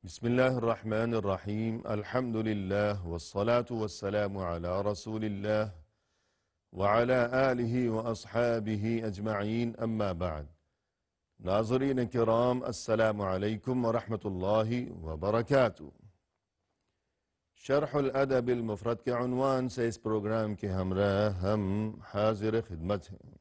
بسم الله الرحمن الرحيم الحمد لله والصلاة والسلام على رسول الله وعلى آله وأصحابه أجمعين أما بعد ناظرین کرام السلام علیکم ورحمۃ اللہ وبرکاتہ۔ شرح الادب المفرد کے عنوان سے اس پروگرام کے ہمراہ ہم حاضر خدمت ہیں،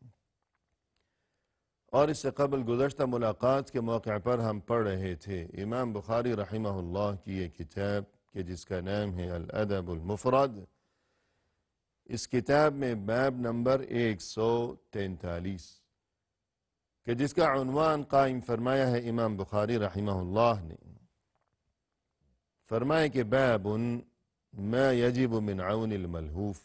اور اس سے قبل گزشتہ ملاقات کے موقع پر ہم پڑھ رہے تھے امام بخاری رحمہ اللہ کی یہ کتاب کہ جس کا نام ہے الادب المفرد۔ اس کتاب میں باب نمبر 143 کہ جس کا عنوان قائم فرمایا ہے امام بخاری رحمہ اللہ نے، فرمایا کہ باب ما یجب من عون الملہوف،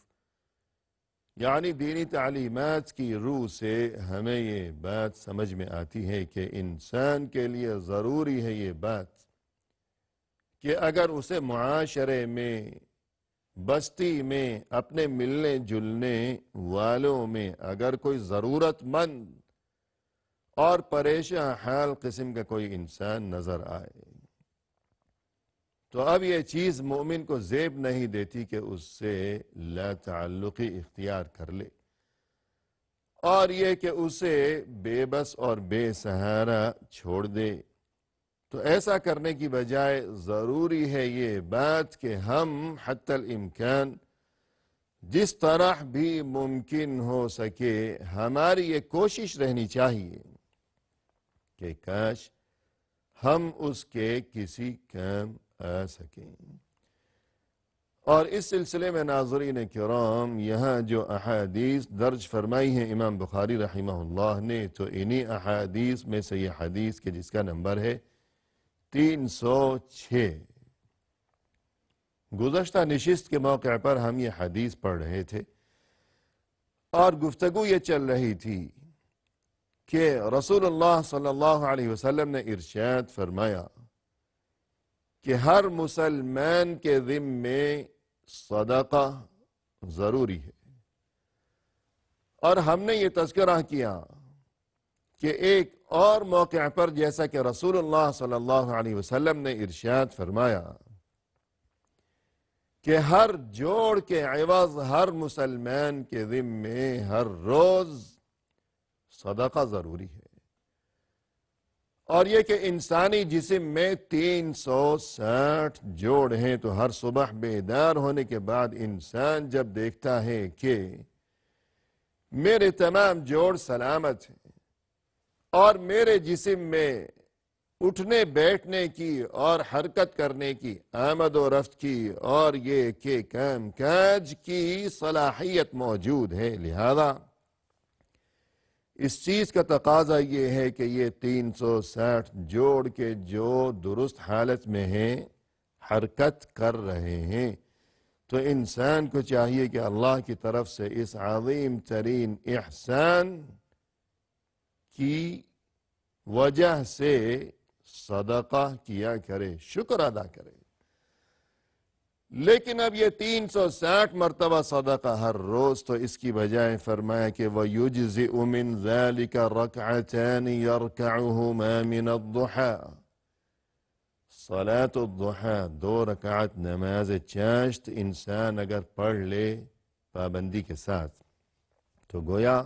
یعنی دینی تعلیمات کی روح سے ہمیں یہ بات سمجھ میں آتی ہے کہ انسان کے لیے ضروری ہے یہ بات کہ اگر اسے معاشرے میں، بستی میں، اپنے ملنے جلنے والوں میں اگر کوئی ضرورت مند اور پریشان حال قسم کا کوئی انسان نظر آئے تو اب یہ چیز مومن کو زیب نہیں دیتی کہ اس سے لا تعلقی اختیار کر لے، اور یہ کہ اسے بے بس اور بے سہارا چھوڑ دے۔ تو ایسا کرنے کی بجائے ضروری ہے یہ بات کہ ہم حتی الامکان جس طرح بھی ممکن ہو سکے ہماری یہ کوشش رہنی چاہیے کہ کاش ہم اس کے کسی کام آ سکیں۔ اور اس سلسلے میں ناظرین کرام یہاں جو احادیث درج فرمائی ہیں امام بخاری رحمہ اللہ نے، تو انہی احادیث میں سے یہ حدیث کے جس کا نمبر ہے 306۔ گزشتہ نشست کے موقع پر ہم یہ حدیث پڑھ رہے تھے اور گفتگو یہ چل رہی تھی کہ رسول اللہ صلی اللہ علیہ وسلم نے ارشاد فرمایا کہ ہر مسلمان کے ذمے صدقہ ضروری ہے، اور ہم نے یہ تذکرہ کیا کہ ایک اور موقع پر جیسا کہ رسول اللہ صلی اللہ علیہ وسلم نے ارشاد فرمایا کہ ہر جوڑ کے عوض ہر مسلمان کے ذمے ہر روز صدقہ ضروری ہے، اور یہ کہ انسانی جسم میں 360 جوڑ ہیں، تو ہر صبح بیدار ہونے کے بعد انسان جب دیکھتا ہے کہ میرے تمام جوڑ سلامت ہیں اور میرے جسم میں اٹھنے بیٹھنے کی اور حرکت کرنے کی، آمد و رفت کی اور یہ کہ کام کاج کی صلاحیت موجود ہے، لہذا اس چیز کا تقاضا یہ ہے کہ یہ 360 جوڑ کے جو درست حالت میں ہیں، حرکت کر رہے ہیں، تو انسان کو چاہیے کہ اللہ کی طرف سے اس عظیم ترین احسان کی وجہ سے صدقہ کیا کرے، شکر ادا کرے۔ لیکن اب یہ 360 مرتبہ صدقہ ہر روز، تو اس کی بجائے فرمایا کہ وَيُجْزِئُ مِنْ ذَلِكَ رَكْعَتَانِ يَرْكَعُهُمَا مِنَ الضُّحَى، صلاة الضحیٰ 2 رکعت نماز چاشت انسان اگر پڑھ لے پابندی کے ساتھ، تو گویا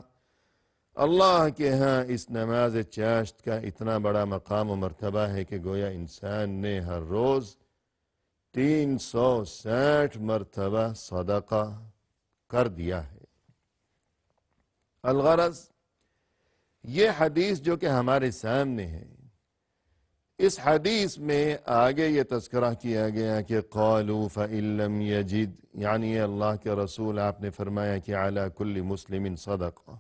اللہ کے ہاں اس نماز چاشت کا اتنا بڑا مقام و مرتبہ ہے کہ گویا انسان نے ہر روز 360 مرتبہ صدقہ کر دیا ہے۔ الغرض یہ حدیث جو کہ ہمارے سامنے ہے، اس حدیث میں آگے یہ تذکرہ کیا گیا کہ قالوا فَإِن لَّمْ يَجِدْ، یعنی اللہ کے رسول آپ نے فرمایا کہ عَلَى كُلِّ مُسْلِمٍ صدقہ،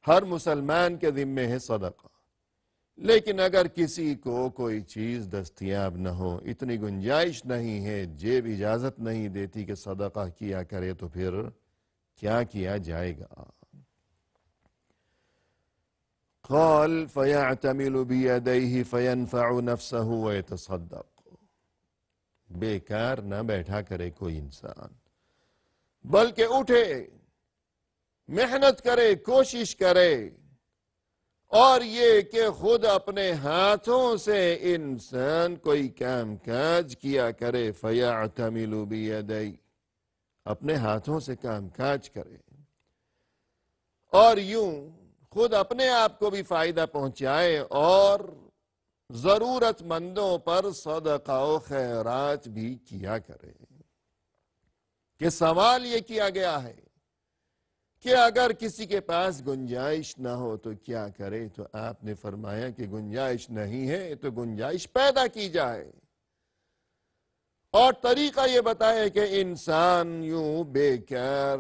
ہر مسلمان کے ذمے ہے صدقہ، لیکن اگر کسی کو کوئی چیز دستیاب نہ ہو، اتنی گنجائش نہیں ہے، جیب اجازت نہیں دیتی کہ صدقہ کیا کرے، تو پھر کیا کیا جائے گا؟ قال فَيَعْتَمِلُ بِيَدَيْهِ فَيَنْفَعُ نَفْسَهُ وَيَتَصَدَّقُ، بیکار نہ بیٹھا کرے کوئی انسان، بلکہ اٹھے، محنت کرے، کوشش کرے اور یہ کہ خود اپنے ہاتھوں سے انسان کوئی کام کاج کیا کرے فَيَعْتَمِلُ بِيَدَيْهِ، اپنے ہاتھوں سے کام کاج کرے اور یوں خود اپنے آپ کو بھی فائدہ پہنچائے اور ضرورت مندوں پر صدقہ و خیرات بھی کیا کرے۔ کہ سوال یہ کیا گیا ہے کہ اگر کسی کے پاس گنجائش نہ ہو تو کیا کرے، تو آپ نے فرمایا کہ گنجائش نہیں ہے تو گنجائش پیدا کی جائے، اور طریقہ یہ بتائے کہ انسان یوں بیکار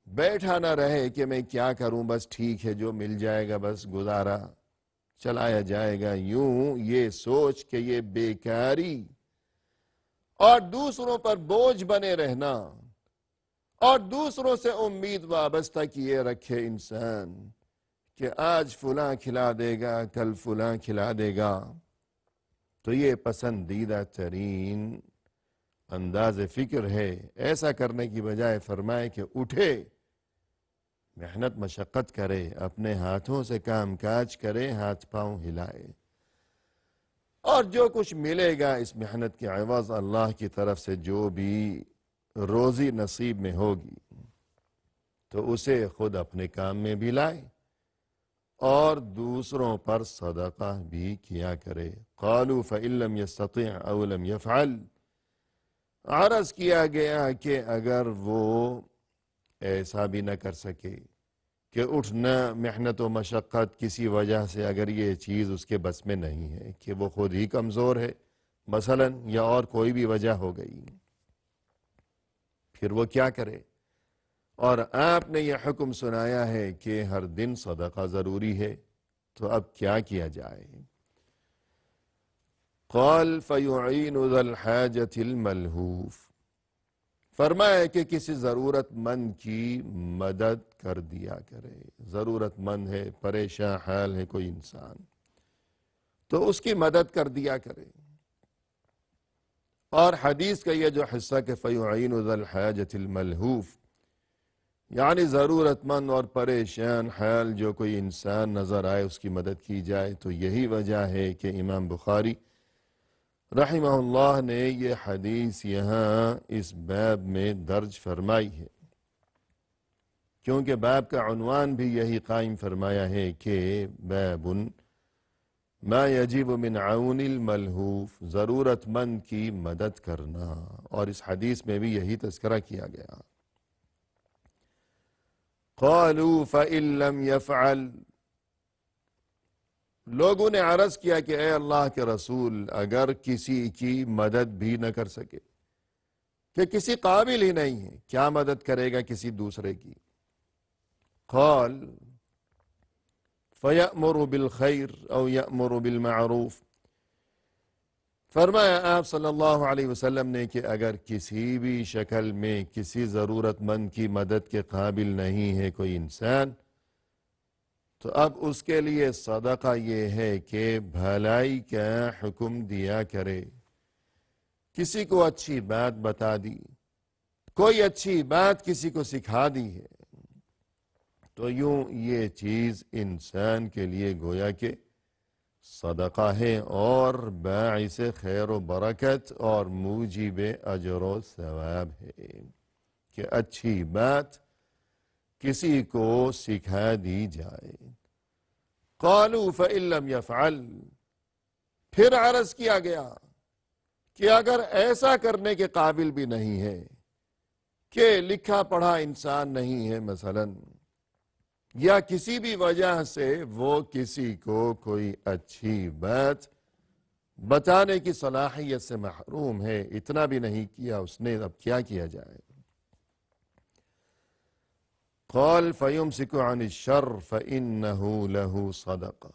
بیٹھا نہ رہے کہ میں کیا کروں، بس ٹھیک ہے جو مل جائے گا بس گزارا چلایا جائے گا، یوں یہ سوچ کہ یہ بیکاری اور دوسروں پر بوجھ بنے رہنا اور دوسروں سے امید وابستہ کیے رکھے انسان کہ آج فلاں کھلا دے گا کل فلاں کھلا دے گا، تو یہ پسندیدہ ترین انداز فکر ہے۔ ایسا کرنے کی بجائے فرمائے کہ اٹھے، محنت مشقت کرے، اپنے ہاتھوں سے کام کاج کرے، ہاتھ پاؤں ہلائے، اور جو کچھ ملے گا اس محنت کے عوض اللہ کی طرف سے جو بھی روزی نصیب میں ہوگی تو اسے خود اپنے کام میں بھی لائے اور دوسروں پر صدقہ بھی کیا کرے۔ قالوا فإن لم يستطع أو لم يفعل، عرض کیا گیا کہ اگر وہ ایسا بھی نہ کر سکے کہ اٹھنا محنت و مشقت کسی وجہ سے اگر یہ چیز اس کے بس میں نہیں ہے کہ وہ خود ہی کمزور ہے مثلا یا اور کوئی بھی وجہ ہو گئی، پھر وہ کیا کرے؟ اور آپ نے یہ حکم سنایا ہے کہ ہر دن صدقہ ضروری ہے، تو اب کیا کیا جائے؟ قال فَيُعِينُ ذَا الْحَاجَةِ الْمَلْهُوفِ، فرمایا کہ کسی ضرورت مند کی مدد کر دیا کرے۔ ضرورت مند ہے، پریشان حال ہے کوئی انسان، تو اس کی مدد کر دیا کرے۔ اور حدیث کا یہ جو حصہ کہ فَيُعِينُ ذَا الْحَاجَةِ الْمَلْهُوفِ، یعنی ضرورت مند اور پریشان حال جو کوئی انسان نظر آئے اس کی مدد کی جائے، تو یہی وجہ ہے کہ امام بخاری رحمہ اللہ نے یہ حدیث یہاں اس باب میں درج فرمائی ہے، کیونکہ باب کا عنوان بھی یہی قائم فرمایا ہے کہ باب ما یجب من عون الملہوف، ضرورت مند کی مدد کرنا، اور اس حدیث میں بھی یہی تذکرہ کیا گیا۔ قالوا فإن لم يفعل، لوگوں نے عرض کیا کہ اے اللہ کے رسول اگر کسی کی مدد بھی نہ کر سکے، کہ کسی قابل ہی نہیں ہے، کیا مدد کرے گا کسی دوسرے کی؟ قال فَيَأْمُرُ بِالْخَيْرِ أَوْ يَأْمُرُ بِالْمَعْرُوفِ، فرمایا آپ صلی اللہ علیہ وسلم نے کہ اگر کسی بھی شکل میں کسی ضرورت مند کی مدد کے قابل نہیں ہے کوئی انسان، تو اب اس کے لیے صدقہ یہ ہے کہ بھلائی کا حکم دیا کرے، کسی کو اچھی بات بتا دی، کوئی اچھی بات کسی کو سکھا دی ہے، تو یوں یہ چیز انسان کے لیے گویا کہ صدقہ ہے اور باعث خیر و برکت اور موجب اجر و ثواب ہے کہ اچھی بات کسی کو سکھا دی جائے۔ قالوا فإن لم يفعل، پھر عرض کیا گیا کہ اگر ایسا کرنے کے قابل بھی نہیں ہے کہ لکھا پڑھا انسان نہیں ہے مثلا، یا کسی بھی وجہ سے وہ کسی کو کوئی اچھی بات بتانے کی صلاحیت سے محروم ہے، اتنا بھی نہیں کیا اس نے، اب کیا کیا جائے؟ قال فَيُمْسِكُ عَنِ الشَّرِّ فَإِنَّهُ لَهُ صَدَقَةٌ،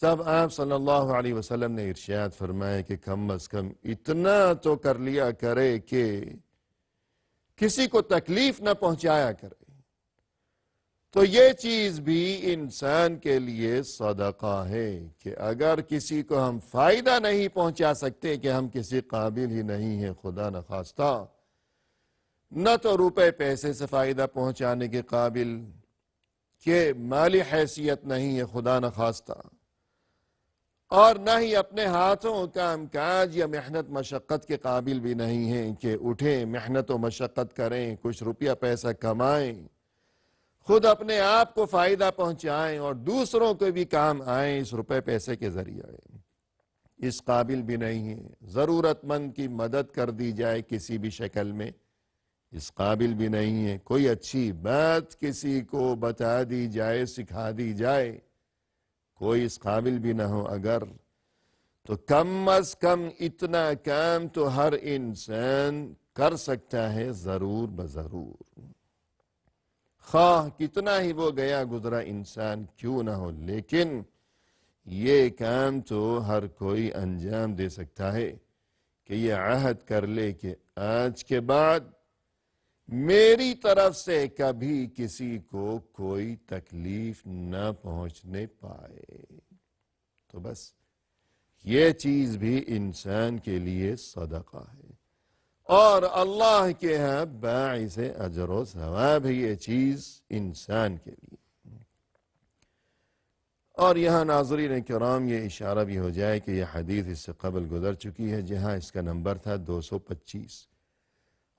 تب آپ صلی اللہ علیہ وسلم نے ارشاد فرمایا کہ کم از کم اتنا تو کر لیا کرے کہ کسی کو تکلیف نہ پہنچایا کرے، تو یہ چیز بھی انسان کے لیے صدقہ ہے کہ اگر کسی کو ہم فائدہ نہیں پہنچا سکتے کہ ہم کسی قابل ہی نہیں ہیں خدا نخواستہ، نہ تو روپے پیسے سے فائدہ پہنچانے کے قابل کہ مالی حیثیت نہیں ہے خدا نخواستہ، اور نہ ہی اپنے ہاتھوں کام کاج یا محنت مشقت کے قابل بھی نہیں ہیں کہ اٹھیں محنت و مشقت کریں، کچھ روپیہ پیسہ کمائیں، خود اپنے آپ کو فائدہ پہنچائیں اور دوسروں کو بھی کام آئیں اس روپے پیسے کے ذریعے، اس قابل بھی نہیں ہے۔ ضرورت مند کی مدد کر دی جائے کسی بھی شکل میں، اس قابل بھی نہیں ہے۔ کوئی اچھی بات کسی کو بتا دی جائے، سکھا دی جائے، کوئی اس قابل بھی نہ ہو اگر، تو کم از کم اتنا کام تو ہر انسان کر سکتا ہے ضرور بضرور، خواہ کتنا ہی وہ گیا گزرا انسان کیوں نہ ہو، لیکن یہ کام تو ہر کوئی انجام دے سکتا ہے کہ یہ عہد کر لے کہ آج کے بعد میری طرف سے کبھی کسی کو کوئی تکلیف نہ پہنچنے پائے، تو بس یہ چیز بھی انسان کے لیے صدقہ ہے، اور اللہ کے ہاں باعث اجر و ثواب ہے یہ چیز انسان کے لیے۔ اور یہاں ناظرین کرام یہ اشارہ بھی ہو جائے کہ یہ حدیث اس سے قبل گزر چکی ہے، جہاں اس کا نمبر تھا 225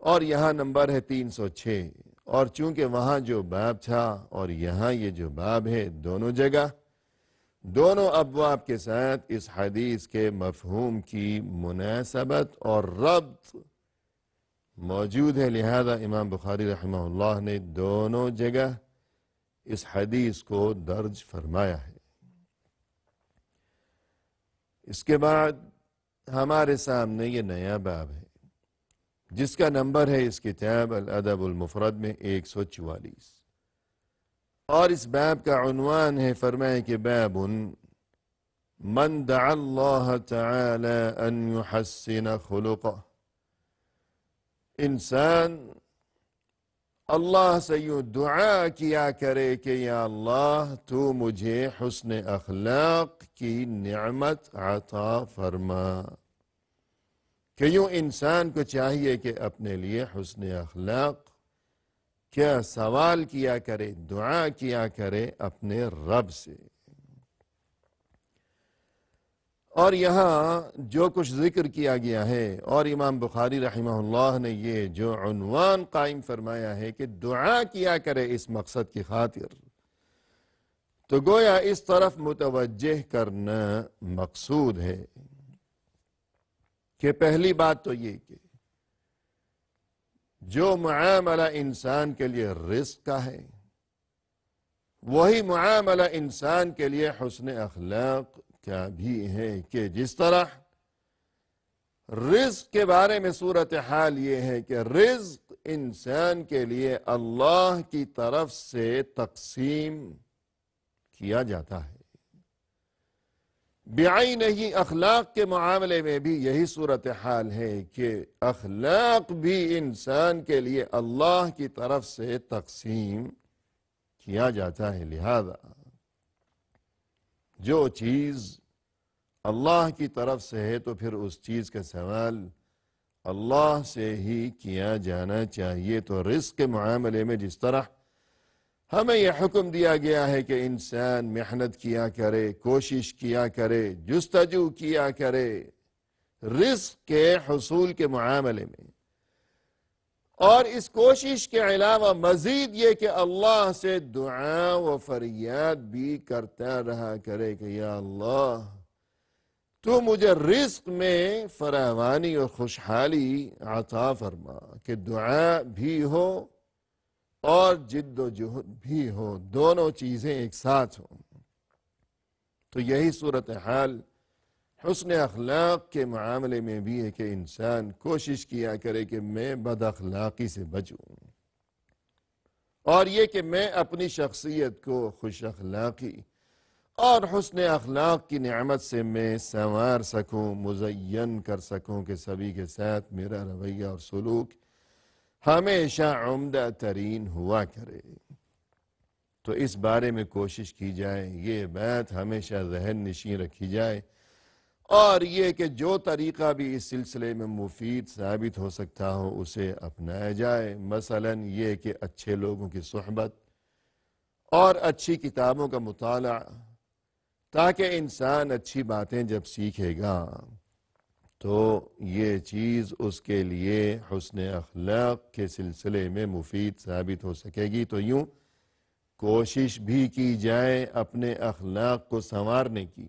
اور یہاں نمبر ہے 306، اور چونکہ وہاں جو باب تھا اور یہاں یہ جو باب ہے دونوں جگہ دونوں ابواب کے ساتھ اس حدیث کے مفہوم کی مناسبت اور ربط موجود ہے، لہذا امام بخاری رحمہ اللہ نے دونوں جگہ اس حدیث کو درج فرمایا ہے۔ اس کے بعد ہمارے سامنے یہ نیا باب ہے جس کا نمبر ہے اس کتاب الادب المفرد میں 144، اور اس باب کا عنوان ہے، فرمائے کہ باب من دعا اللہ تعالی ان يحسن خلقه، انسان اللہ سے یوں دعا کیا کرے کہ یا اللہ تو مجھے حسن اخلاق کی نعمت عطا فرما، کہ یوں انسان کو چاہیے کہ اپنے لیے حسن اخلاق کیا سوال کیا کرے، دعا کیا کرے اپنے رب سے۔ اور یہاں جو کچھ ذکر کیا گیا ہے اور امام بخاری رحمہ اللہ نے یہ جو عنوان قائم فرمایا ہے کہ دعا کیا کرے اس مقصد کی خاطر، تو گویا اس طرف متوجہ کرنا مقصود ہے کہ پہلی بات تو یہ کہ جو معاملہ انسان کے لیے رزق کا ہے وہی معاملہ انسان کے لیے حسن اخلاق کا بھی ہے، کہ جس طرح رزق کے بارے میں صورتحال یہ ہے کہ رزق انسان کے لیے اللہ کی طرف سے تقسیم کیا جاتا ہے، بعینہ اخلاق کے معاملے میں بھی یہی صورتحال ہے کہ اخلاق بھی انسان کے لیے اللہ کی طرف سے تقسیم کیا جاتا ہے، لہذا جو چیز اللہ کی طرف سے ہے تو پھر اس چیز کا سوال اللہ سے ہی کیا جانا چاہیے۔ تو رزق کے معاملے میں جس طرح ہمیں یہ حکم دیا گیا ہے کہ انسان محنت کیا کرے، کوشش کیا کرے، جستجو کیا کرے رزق کے حصول کے معاملے میں، اور اس کوشش کے علاوہ مزید یہ کہ اللہ سے دعا و فریاد بھی کرتا رہا کرے کہ یا اللہ تو مجھے رزق میں فراوانی اور خوشحالی عطا فرما، کہ دعا بھی ہو اور جد و جہد بھی ہو، دونوں چیزیں ایک ساتھ ہوں۔ تو یہی صورتحال حسن اخلاق کے معاملے میں بھی ہے کہ انسان کوشش کیا کرے کہ میں بد اخلاقی سے بچوں، اور یہ کہ میں اپنی شخصیت کو خوش اخلاقی اور حسن اخلاق کی نعمت سے میں سنوار سکوں، مزین کر سکوں، کہ سبھی کے ساتھ میرا رویہ اور سلوک ہمیشہ عمدہ ترین ہوا کرے۔ تو اس بارے میں کوشش کی جائے، یہ بات ہمیشہ ذہن نشین رکھی جائے، اور یہ کہ جو طریقہ بھی اس سلسلے میں مفید ثابت ہو سکتا ہو اسے اپنایا جائے، مثلا یہ کہ اچھے لوگوں کی صحبت اور اچھی کتابوں کا مطالعہ، تاکہ انسان اچھی باتیں جب سیکھے گا تو یہ چیز اس کے لیے حسن اخلاق کے سلسلے میں مفید ثابت ہو سکے گی۔ تو یوں کوشش بھی کی جائے اپنے اخلاق کو سنوارنے کی،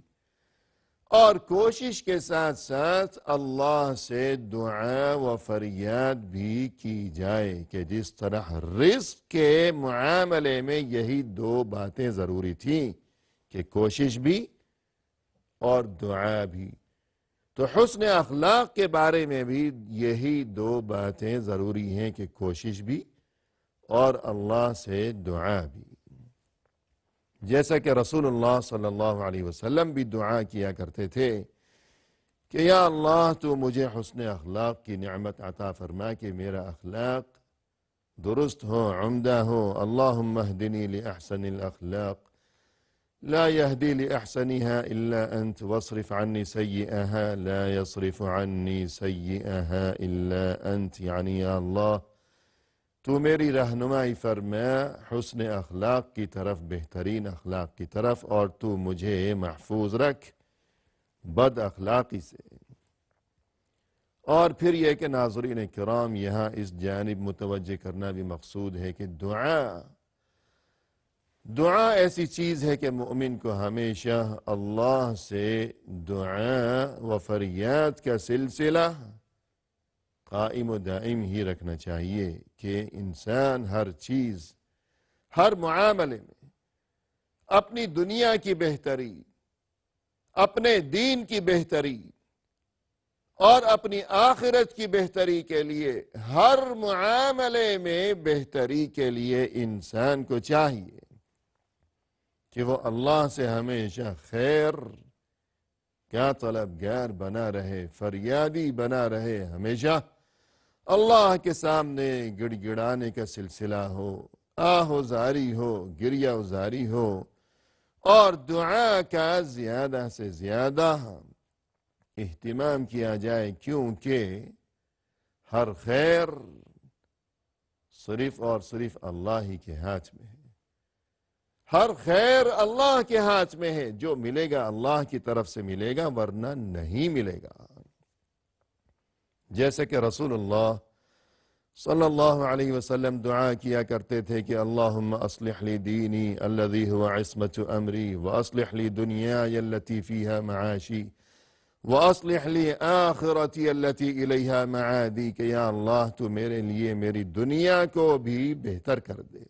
اور کوشش کے ساتھ ساتھ اللہ سے دعا و فریاد بھی کی جائے کہ جس طرح رزق کے معاملے میں یہی دو باتیں ضروری تھیں کہ کوشش بھی اور دعا بھی، تو حسن اخلاق کے بارے میں بھی یہی دو باتیں ضروری ہیں کہ کوشش بھی اور اللہ سے دعا بھی۔ جیسا کہ رسول اللہ صلی اللہ علیہ وسلم بھی دعا کیا کرتے تھے کہ یا اللہ تو مجھے حسن اخلاق کی نعمت عطا فرما کہ میرا اخلاق درست ہو، عمدہ ہو۔ اللہم اہدنی لأحسن الاخلاق لا يهدي لأحسنها إلا أنت واصرف عني سيئها لا يصرف عني سيئها إلا أنت، یعنی یا اللہ تو میری رہنمائی فرما حسن اخلاق کی طرف، بہترین اخلاق کی طرف، اور تو مجھے محفوظ رکھ بد اخلاقی سے۔ اور پھر یہ کہ ناظرین کرام یہاں اس جانب متوجہ کرنا بھی مقصود ہے کہ دعا ایسی چیز ہے کہ مومن کو ہمیشہ اللہ سے دعا و فریاد کا سلسلہ قائم و دائم ہی رکھنا چاہیے کہ انسان ہر چیز، ہر معاملے میں اپنی دنیا کی بہتری، اپنے دین کی بہتری اور اپنی آخرت کی بہتری کے لیے، ہر معاملے میں بہتری کے لیے انسان کو چاہیے کہ وہ اللہ سے ہمیشہ خیر کا طلبگار بنا رہے، فریادی بنا رہے، ہمیشہ اللہ کے سامنے گڑ گڑانے کا سلسلہ ہو، آہ و زاری ہو، گریہ و زاری ہو، اور دعا کا زیادہ سے زیادہ اہتمام کیا جائے، کیونکہ ہر خیر صرف اور صرف اللہ ہی کے ہاتھ میں ہے۔ ہر خیر اللہ کے ہاتھ میں ہے، جو ملے گا اللہ کی طرف سے ملے گا، ورنہ نہیں ملے گا۔ جیسے کہ رسول اللہ صلی اللہ علیہ وسلم دعا کیا کرتے تھے کہ اللہم اصلح لی دینی الذی هو عصمت امری واصلح لی دنیای التي فیہا معاشی واصلح لی آخرتی التي الیہا معادی، کہ یا اللہ تو میرے لیے میری دنیا کو بھی بہتر کر دے،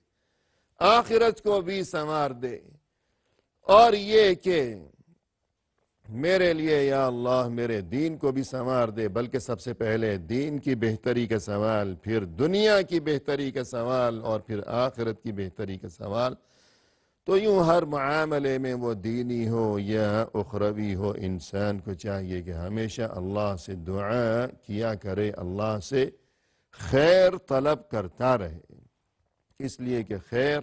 آخرت کو بھی سنوار دے، اور یہ کہ میرے لیے یا اللہ میرے دین کو بھی سنوار دے، بلکہ سب سے پہلے دین کی بہتری کا سوال، پھر دنیا کی بہتری کا سوال، اور پھر آخرت کی بہتری کا سوال۔ تو یوں ہر معاملے میں وہ دینی ہو یا اخروی ہو، انسان کو چاہیے کہ ہمیشہ اللہ سے دعا کیا کرے، اللہ سے خیر طلب کرتا رہے، اس لیے کہ خیر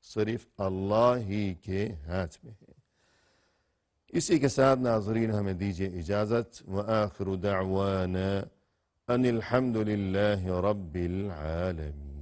صرف اللہ ہی کے ہاتھ میں ہے۔ اسی کے ساتھ ناظرین ہمیں دیجیے اجازت، وآخر دعوانا ان الحمد للہ رب العالمین۔